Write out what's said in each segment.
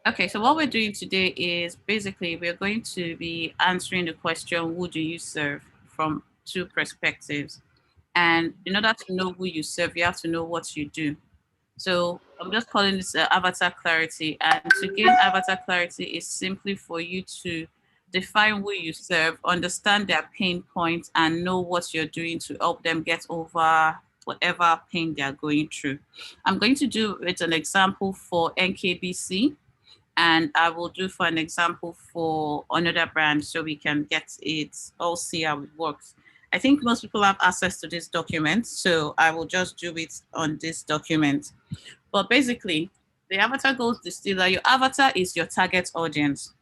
Okay, so what we're doing today is basically we're going to be answering the question, who do you serve, from two perspectives. And in order to know who you serve, you have to know what you do. So I'm just calling this avatar clarity. And to gain avatar clarity is simply for you to define who you serve, understand their pain points, and know what you're doing to help them get over whatever pain they're going through. I'm going to do it an example for NKBC, and I will do for an example for another brand so we can get it all, see how it works. I think most people have access to this document, so I will just do it on this document. But basically, the avatar goes distiller. Your avatar is your target audience.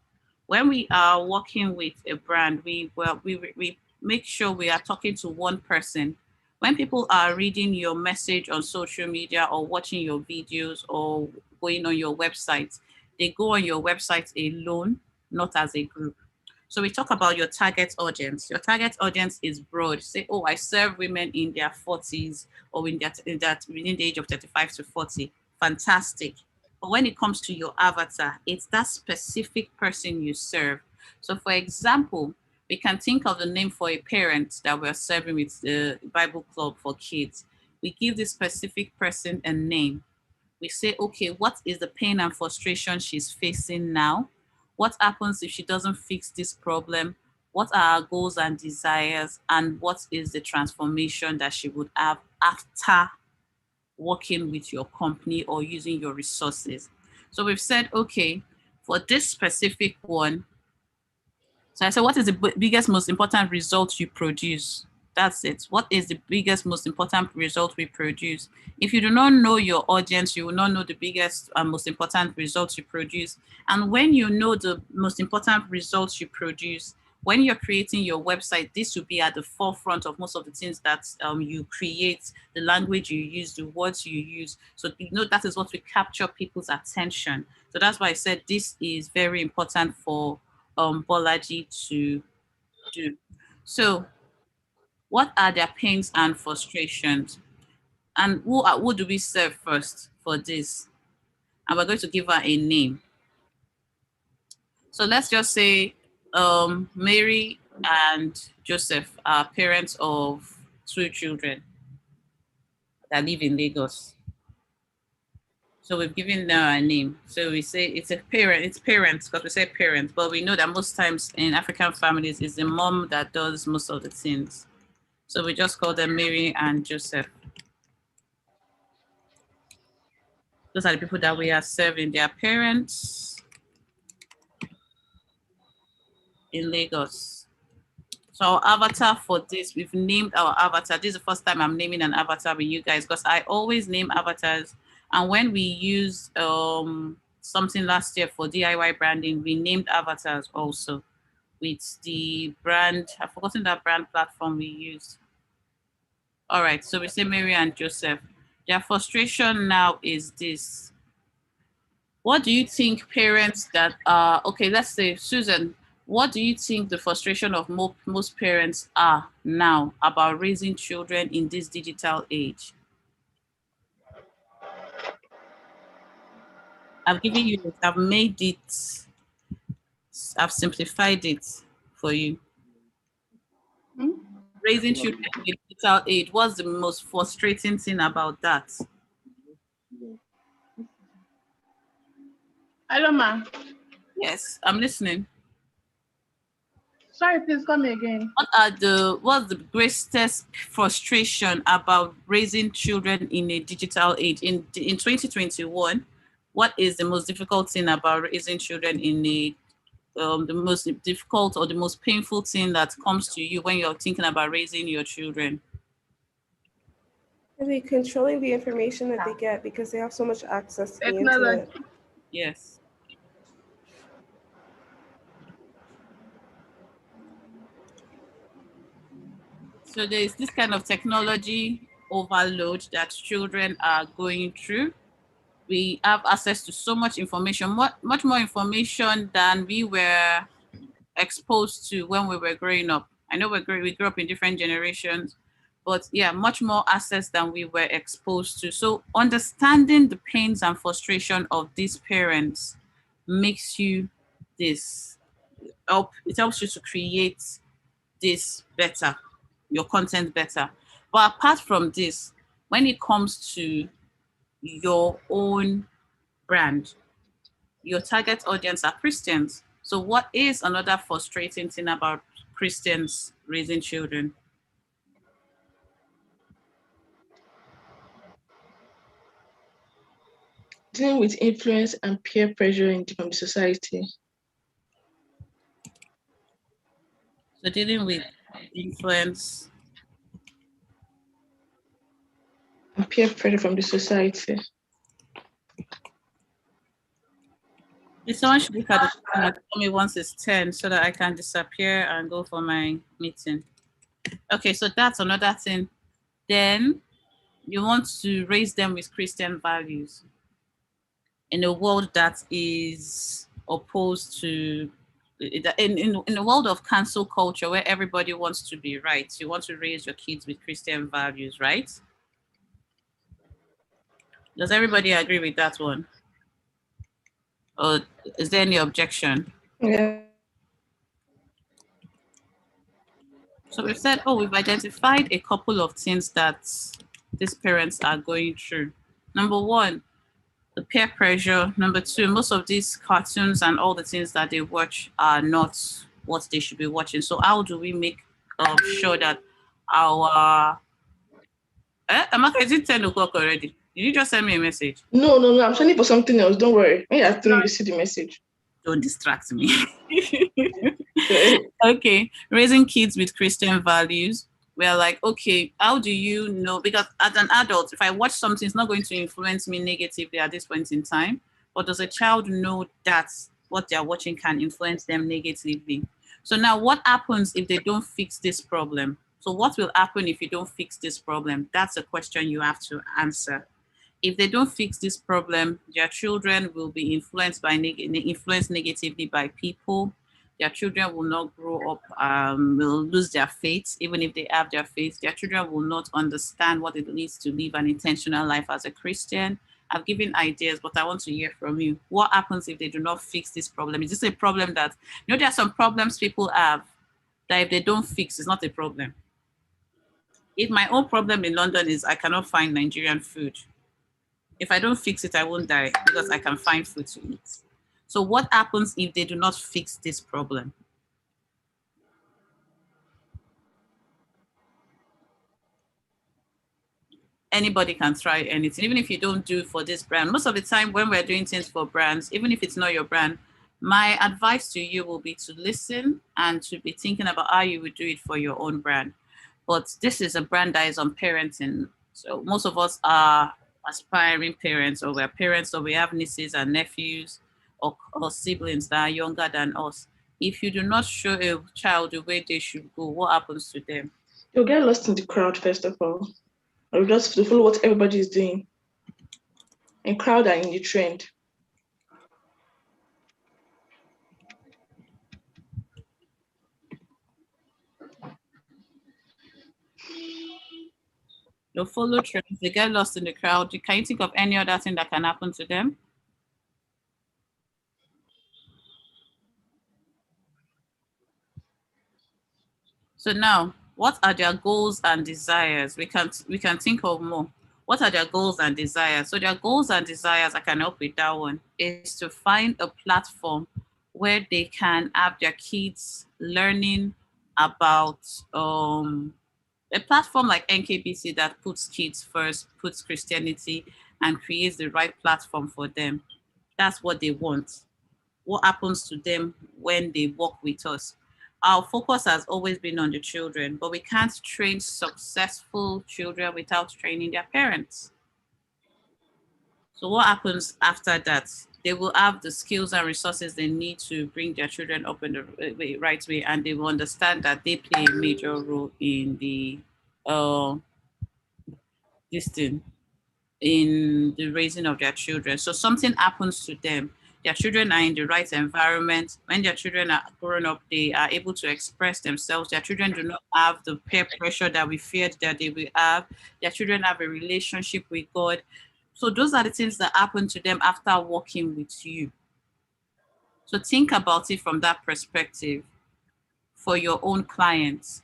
When we are working with a brand, we make sure we are talking to one person. When people are reading your message on social media or watching your videos or going on your website, they go on your website alone, not as a group. So we talk about your target audience. Your target audience is broad. Say, oh, I serve women in their 40s or in that within the age of 35 to 40. Fantastic. But when it comes to your avatar, it's that specific person you serve. So for example, we can think of the name for a parent that we're serving with the Bible Club for kids. We give this specific person a name. We say, okay, what is the pain and frustration she's facing now? What happens if she doesn't fix this problem? What are her goals and desires? And what is the transformation that she would have after working with your company or using your resources? So we've said, okay, for this specific one, so I said, what is the biggest, most important result you produce? That's it. What is the biggest, most important result we produce? If you do not know your audience, you will not know the biggest and most important results you produce. And when you know the most important results you produce, when you're creating your website, this will be at the forefront of most of the things that you create, the language you use, the words you use. So you know that is what will capture people's attention. So that's why I said this is very important for Bolaji to do. So, what are their pains and frustrations? And who do we serve first for this? And we're going to give her a name. So let's just say Mary and Joseph are parents of two children that live in Lagos. So we've given them a name. So we say it's a parent, it's parents because we say parents, but we know that most times in African families it's the mom that does most of the things. So we just call them Mary and Joseph. Those are the people that we are serving. Their parents in Lagos. So our avatar for this, we've named our avatar. This is the first time I'm naming an avatar with you guys because I always name avatars. And when we used something last year for DIY branding, we named avatars also with the brand. I've forgotten that brand platform we used. All right, so we say Mary and Joseph. Their frustration now is this. What do you think parents that are, okay, let's say, Susan, what do you think the frustration of most parents are now about raising children in this digital age? I've given you it, I've made it, I've simplified it for you. Raising children in the digital age, what's the most frustrating thing about that? Hello, ma. Yes, I'm listening. Sorry, please come again. What's the greatest frustration about raising children in a digital age in 2021? What is the most difficult thing about raising children in a the most difficult or the most painful thing that comes to you when you're thinking about raising your children? Maybe controlling the information that they get because they have so much access to the Technology. internet. Yes. So there's this kind of technology overload that children are going through. We have access to so much information, much more information than we were exposed to when we were growing up. I know we grew up in different generations, but yeah, much more access than we were exposed to. So understanding the pains and frustration of these parents makes you this. It helps you to create this better, your content better. But apart from this, when it comes to your own brand, your target audience are Christians. So what is another frustrating thing about Christians raising children? Dealing with influence and peer pressure in the society. So dealing with influence and peer pressure from the society. If someone should look at the time and tell me once it's 10 so that I can disappear and go for my meeting. Okay, so that's another thing. Then you want to raise them with Christian values in a world that is opposed to, in a world of cancel culture where everybody wants to be right. You want to raise your kids with Christian values, right? Does everybody agree with that one? Or is there any objection? Yeah. So we've said, oh, we've identified a couple of things that these parents are going through. Number one, the peer pressure. Number two, most of these cartoons and all the things that they watch are not what they should be watching. So how do we make sure that our... Amaka, is it 10 o'clock already? Did you just send me a message? No, I'm sending for something else. Don't worry. When you're through, you see the message. Don't distract me. Okay, raising kids with Christian values. We're like, okay, how do you know? Because as an adult, if I watch something, it's not going to influence me negatively at this point in time. But does a child know that what they're watching can influence them negatively? So now what happens if they don't fix this problem? So what will happen if you don't fix this problem? That's a question you have to answer. If they don't fix this problem, their children will be influenced negatively by people. Their children will not grow up, will lose their faith, even if they have their faith. Their children will not understand what it means to live an intentional life as a Christian. I've given ideas, but I want to hear from you. What happens if they do not fix this problem? Is this a problem that, there are some problems people have that if they don't fix, it's not a problem. If my own problem in London is I cannot find Nigerian food, if I don't fix it, I won't die because I can find food to eat. So what happens if they do not fix this problem? Anybody can try anything, even if you don't do for this brand. Most of the time when we're doing things for brands, even if it's not your brand, my advice to you will be to listen and to be thinking about how you would do it for your own brand. But this is a brand that is on parenting. So most of us are aspiring parents, or we're parents, or we have nieces and nephews or siblings that are younger than us. If you do not show a child the way they should go, what happens to them? You'll get lost in the crowd, first of all. Or just to follow what everybody is doing. And crowd are in the trend. They'll follow trends, they get lost in the crowd. Can you think of any other thing that can happen to them? So now, what are their goals and desires? We can think of more. What are their goals and desires? So their goals and desires, I can help with that one, is to find a platform where they can have their kids learning about a platform like NKBC that puts kids first, puts Christianity, and creates the right platform for them. That's what they want. What happens to them when they work with us? Our focus has always been on the children, but we can't train successful children without training their parents. So what happens after that? They will have the skills and resources they need to bring their children up in the right way, and they will understand that they play a major role in the this thing, in the raising of their children. So something happens to them. Their children are in the right environment. When their children are grown up, they are able to express themselves. Their children do not have the peer pressure that we feared that they will have. Their children have a relationship with God. So those are the things that happen to them after working with you. So think about it from that perspective for your own clients.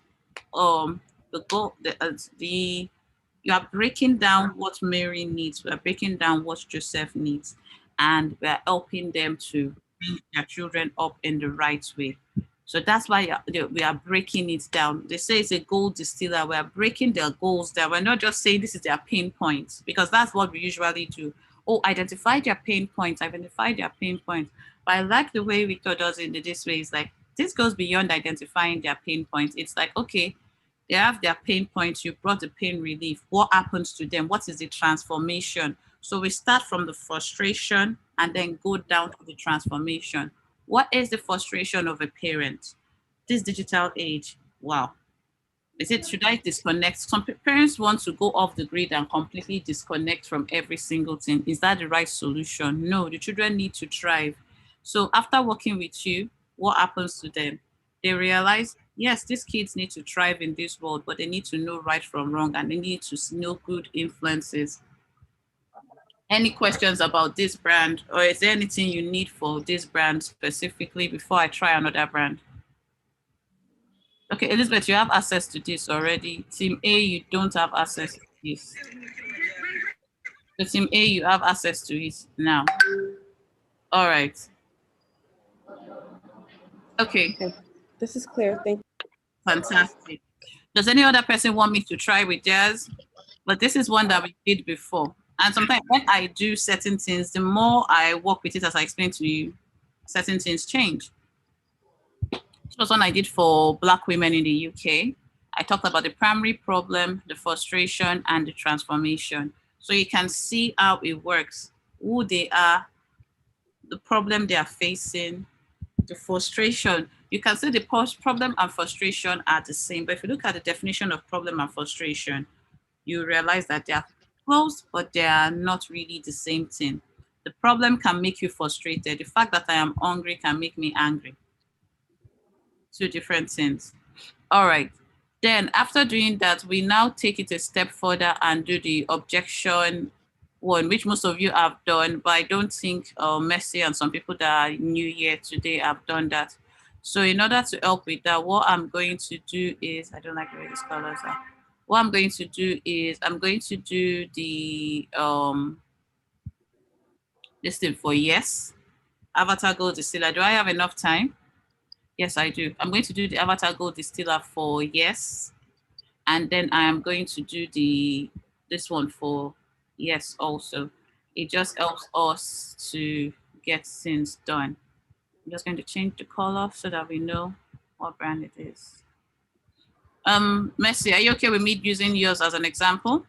The goal, you are breaking down what Mary needs. We are breaking down what Joseph needs, and we are helping them to bring their children up in the right way. So that's why we are breaking it down. They say it's a goal distiller. We are breaking their goals down. We're not just saying this is their pain points, because that's what we usually do. Oh, identify their pain points, identify their pain points. But I like the way Victor does it in this way. It's like, this goes beyond identifying their pain points. It's like, okay, they have their pain points. You brought the pain relief. What happens to them? What is the transformation? So we start from the frustration and then go down to the transformation. What is the frustration of a parent? This digital age, wow. Is it, should I disconnect? Some parents want to go off the grid and completely disconnect from every single thing. Is that the right solution? No, the children need to thrive. So after working with you, what happens to them? They realize, yes, these kids need to thrive in this world, but they need to know right from wrong, and they need to know good influences. Any questions about this brand, or is there anything you need for this brand specifically before I try another brand? Okay, Elizabeth, you have access to this already. Team A, you don't have access to this. So Team A, you have access to it now. All right. Okay. This is clear. Thank you. Fantastic. Does any other person want me to try with theirs? But this is one that we did before. And sometimes when I do certain things, the more I work with it, as I explained to you, certain things change. This was one I did for Black women in the UK. I talked about the primary problem, the frustration, and the transformation. So you can see how it works, who they are, the problem they are facing, the frustration. You can say the problem and frustration are the same, but if you look at the definition of problem and frustration, you realize that they are close, but they are not really the same thing. The problem can make you frustrated. The fact that I am hungry can make me angry. Two different things. All right. Then after doing that, we now take it a step further and do the objection one, which most of you have done, but I don't think Mercy and some people that are new here today have done that. So in order to help with that, what I'm going to do is, I don't like the way these colors are. What I'm going to do is, I'm going to do the, this thing for yes. Avatar Gold Distiller. Do I have enough time? Yes, I do. I'm going to do the Avatar Gold Distiller for yes. And then I am going to do this one for yes also. It just helps us to get things done. I'm just going to change the color so that we know what brand it is. Mercy, are you okay with me using yours as an example?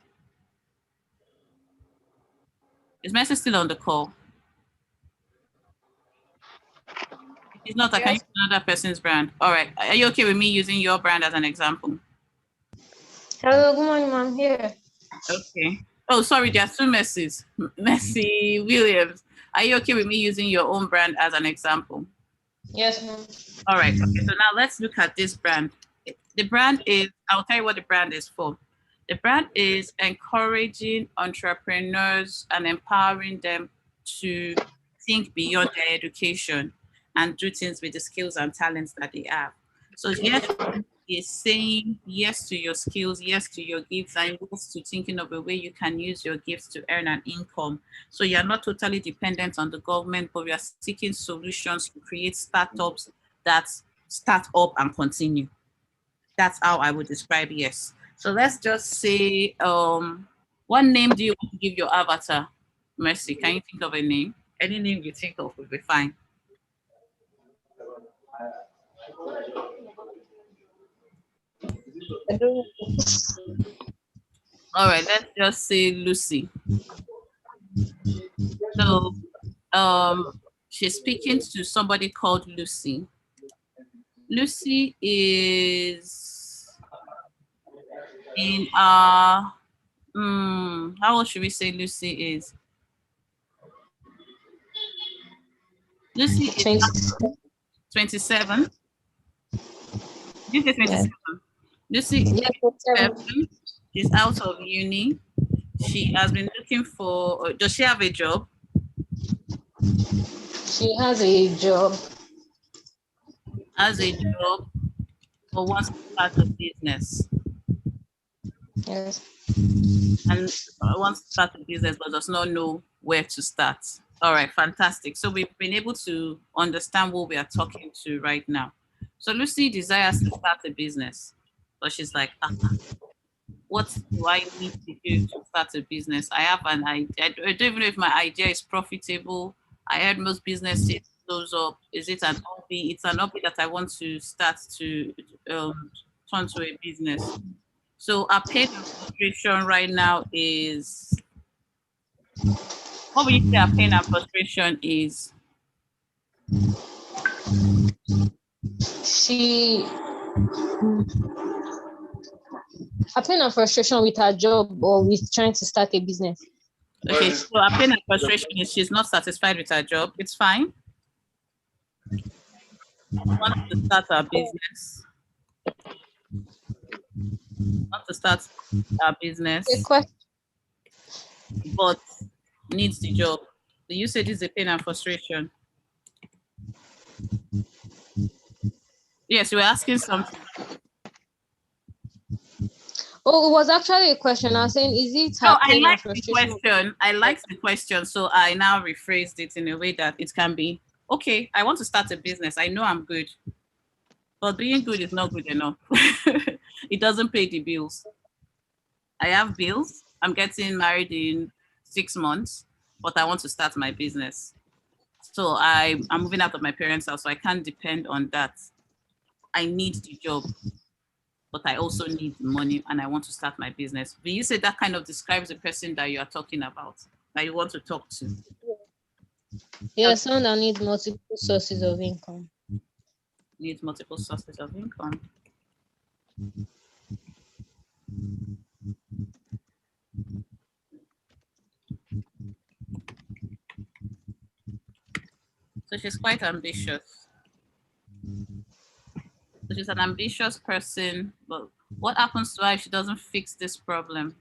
Is Mercy still on the call? If it's not, I can use another person's brand. All right. Are you okay with me using your brand as an example? Hello, good morning, ma'am. Here. Okay. Oh, sorry, there are two Mercies. Mercy Williams. Are you okay with me using your own brand as an example? Yes, ma'am. All right. Okay. So now let's look at this brand. The brand is, I'll tell you what the brand is for. The brand is encouraging entrepreneurs and empowering them to think beyond their education and do things with the skills and talents that they have. So yes, is saying yes to your skills, yes to your gifts, and yes to thinking of a way you can use your gifts to earn an income. So you're not totally dependent on the government, but we are seeking solutions to create startups that start up and continue. That's how I would describe yes. So let's just say, what name do you want to give your avatar? Mercy, can you think of a name? Any name you think of will be fine. All right, let's just say Lucy. So she's speaking to somebody called Lucy. Lucy is in how old should we say Lucy is? Lucy is 27. You say 27. Lucy is 27. She's out of uni. She has been looking for, does she have a job? She has a job. Has a job or wants to start a business. Yes. And wants to start a business but does not know where to start. All right, fantastic. So we've been able to understand what we are talking to right now. So Lucy desires to start a business, but she's like, what do I need to do to start a business? I have an idea. I don't even know if my idea is profitable. I heard most businesses close up. Is it an hobby? It's an hobby that I want to start to turn to a business. So our pain and frustration right now is, what would you say our pain and frustration is? She her pain and frustration with her job or with trying to start a business. Okay, so our pain and frustration is she's not satisfied with her job. It's fine. She wants to start her business. Wants to start her business, but needs the job. So you said it's a pain and frustration. Yes, you were asking something. Oh, it was actually a question. I was saying, is it her pain and frustration? I liked the question, so I now rephrased it in a way that it can be, okay, I want to start a business. I know I'm good, but being good is not good enough. It doesn't pay the bills. I have bills. I'm getting married in 6 months, but I want to start my business. So I'm moving out of my parents' house, so I can't depend on that. I need the job, but I also need the money and I want to start my business. Will you say that kind of describes the person that you are talking about, that you want to talk to? Yeah, someone that needs multiple sources of income. Needs multiple sources of income. So she's quite ambitious. So she's an ambitious person, but what happens to her if she doesn't fix this problem?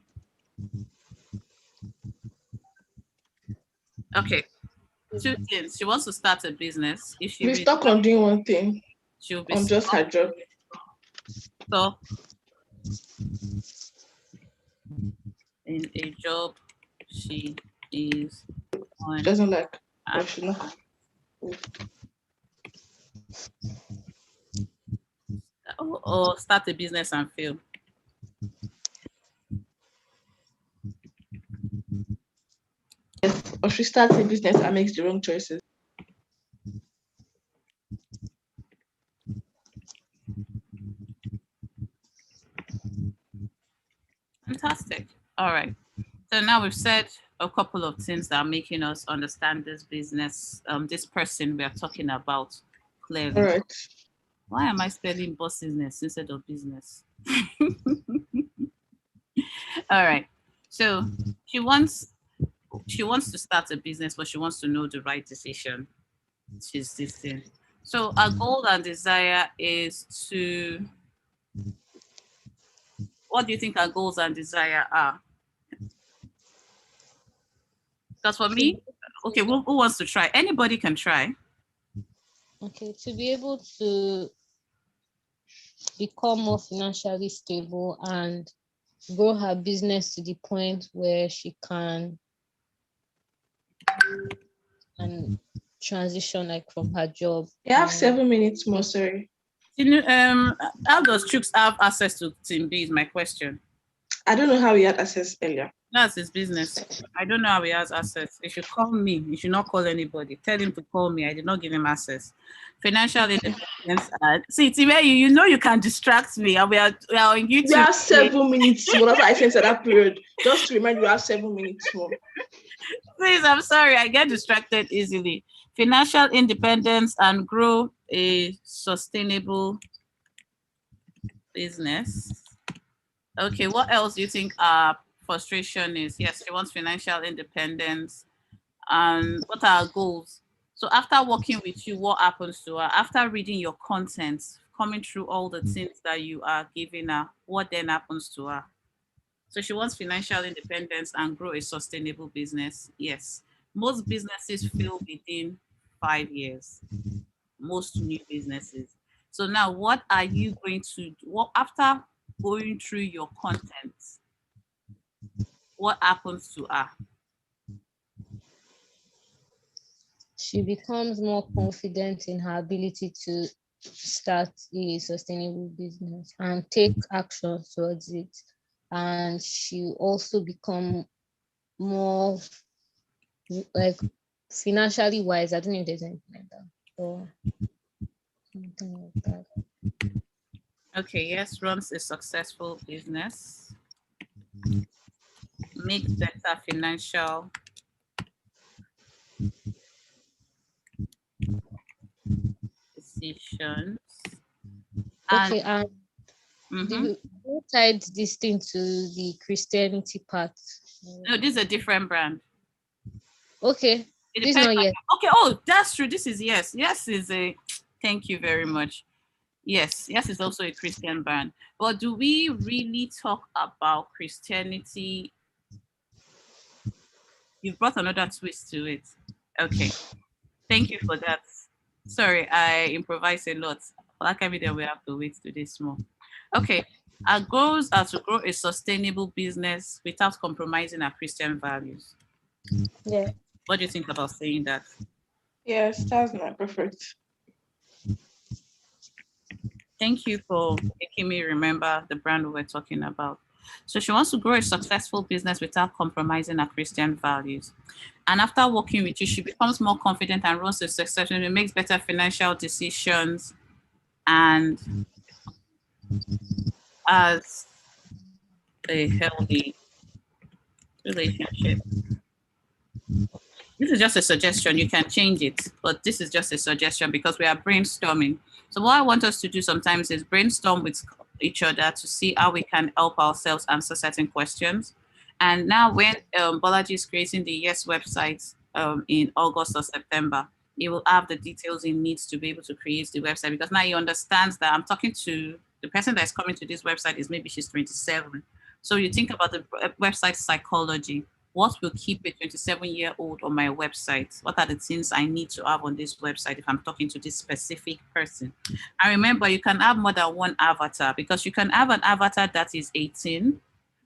Okay, 2 things. She wants to start a business. If she We're stuck on doing one thing. she'll be On just her job. So in a job she is on. She doesn't like. Or she not. Or start a business and fail. Yes. Or she starts a business and makes the wrong choices. Fantastic. All right. So now we've said a couple of things that are making us understand this business, this person we are talking about clearly. All right. Why am I spelling business instead of business? All right. So she wants to start a business, but she wants to know the right decision. She's this thing. So our goal and desire is to. What do you think our goals and desire are? Because for me, okay, who wants to try? Anybody can try. Okay, to be able to become more financially stable and grow her business to the point where she can and transition like from her job. You have 7 minutes more, sorry. How does Chooks have access to Team B is my question. I don't know how he had access earlier. That's his business. I don't know how he has access. He should call me. He should not call anybody. Tell him to call me. I did not give him access. Financial independence. See, Time, you know you can distract me. And we are on YouTube. You have 7 minutes more. That's what I sent at that period. Just to remind you, have 7 minutes more. Please, I'm sorry. I get distracted easily. Financial independence and grow a sustainable business. Okay, what else do you think our frustration is? Yes, she wants financial independence. And what are our goals? So after working with you, what happens to her? After reading your content, coming through all the things that you are giving her, what then happens to her? So she wants financial independence and grow a sustainable business. Yes. Most businesses fail within 5 years, most new businesses. So now what are you going to do? What, after going through your content, what happens to her? She becomes more confident in her ability to start a sustainable business and take action towards it. And she also become more like financially wise. I don't know if there's anything like that or something like that. Okay, yes, runs a successful business, makes better financial decisions. And Okay, mhm. who tied this thing to the Christianity part? No, this is a different brand. Okay, It this depends. not yet. Okay, oh, that's true. This is Yes. Yes is a, thank you very much. Yes, Yes is also a Christian brand. But do we really talk about Christianity? You've brought another twist to it. Okay, thank you for that. Sorry, I improvise a lot. Like every day, we have to wait to this more. Okay, our goals are to grow a sustainable business without compromising our Christian values. Yeah. What do you think about saying that? Yes, that's not perfect. Thank you for making me remember the brand we were talking about. So she wants to grow a successful business without compromising her Christian values. And after working with you, she becomes more confident and runs a successful and makes better financial decisions and has a healthy relationship. This is just a suggestion. You can change it, but this is just a suggestion because we are brainstorming. So what I want us to do sometimes is brainstorm with each other to see how we can help ourselves answer certain questions. And now when Bolaji is creating the Yes website in August or September, he will have the details he needs to be able to create the website, because now he understands that I'm talking to the person that's coming to this website is maybe she's 27. So you think about the website psychology. What will keep a 27-year-old on my website? What are the things I need to have on this website if I'm talking to this specific person? And remember, you can have more than one avatar, because you can have an avatar that is 18,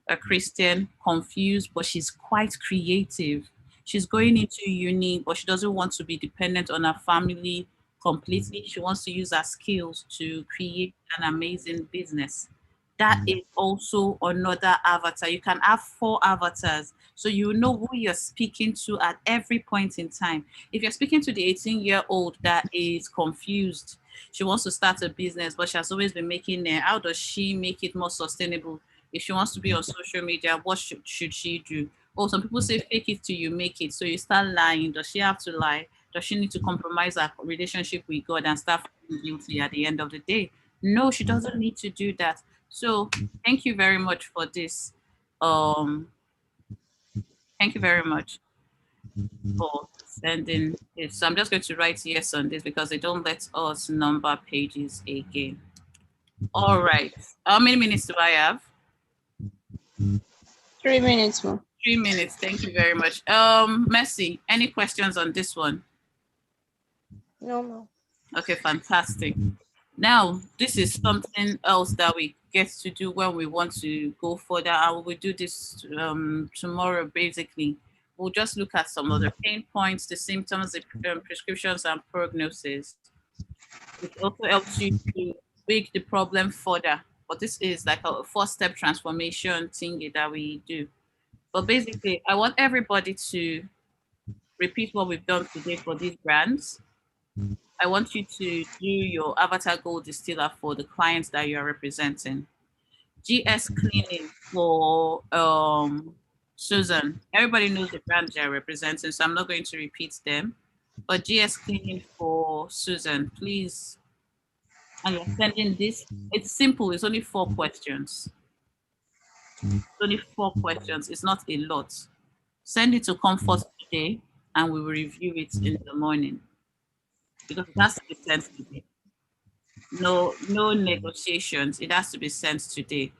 a Christian, confused, but she's quite creative. She's going into uni, but she doesn't want to be dependent on her family completely. She wants to use her skills to create an amazing business. That is also another avatar. You can have 4 avatars, so you know who you're speaking to at every point in time. If you're speaking to the 18-year-old that is confused, she wants to start a business, but she has always been making it. How does she make it more sustainable? If she wants to be on social media, what should she do? Oh, some people say fake it till you make it. So you start lying. Does she have to lie? Does she need to compromise her relationship with God and start feeling guilty at the end of the day? No, she doesn't need to do that. So thank you very much for this. Thank you very much for sending this. So I'm just going to write yes on this because they don't let us number pages again. All right. How many minutes do I have? 3 minutes more. 3 minutes. Thank you very much. Mercy, any questions on this one? No. Okay, fantastic. Now, this is something else that we get to do when we want to go further. And we'll do this tomorrow, basically. We'll just look at some of the pain points, the symptoms, the prescriptions, and prognosis. It also helps you to make the problem further. But this is like a 4-step transformation thing that we do. But basically, I want everybody to repeat what we've done today for these brands. I want you to do your avatar gold distiller for the clients that you are representing. GS cleaning for Susan. Everybody knows the brand they're representing, so I'm not going to repeat them. But GS cleaning for Susan, please. And you're sending this. It's simple. It's only 4 questions. It's only 4 questions. It's not a lot. Send it to Comfort today, and we will review it in the morning, because it has to be sent today. No negotiations. It has to be sent today.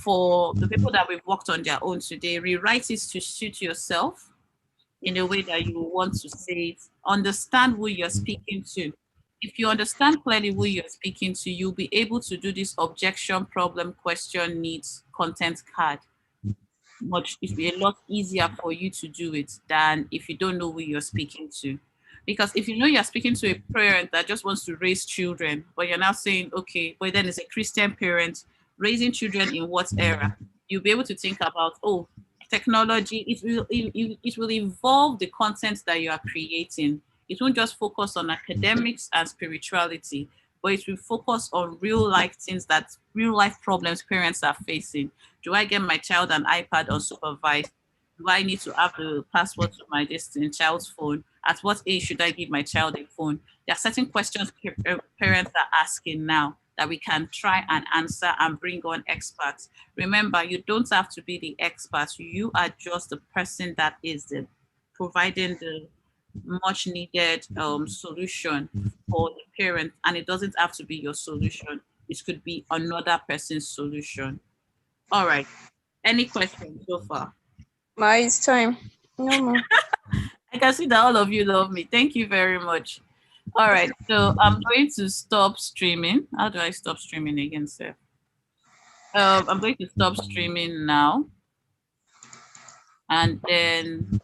For the people that we've worked on their own today, rewrite it to suit yourself. in a way that you want to say it. Understand who you're speaking to. If you understand clearly who you're speaking to, you'll be able to do this objection, problem, question, needs, content card. It'll be a lot easier for you to do it than if you don't know who you're speaking to. Because if you know you're speaking to a parent that just wants to raise children, but you're now saying, okay, but then it's a Christian parent raising children in what era? You'll be able to think about, oh, technology, it will evolve the content that you are creating. It won't just focus on academics and spirituality, but it will focus on real life things, that real life problems parents are facing. Do I get my child an iPad unsupervised? Do I need to have the password to my child's phone? At what age should I give my child a phone? There are certain questions parents are asking now that we can try and answer and bring on experts. Remember, you don't have to be the expert. You are just the person that is providing the much needed solution for the parent, and it doesn't have to be your solution. It could be another person's solution. All right. Any questions so far? It's time. No more. I can see that all of you love me. Thank you very much. All right. So I'm going to stop streaming. How do I stop streaming again, sir? I'm going to stop streaming now. And then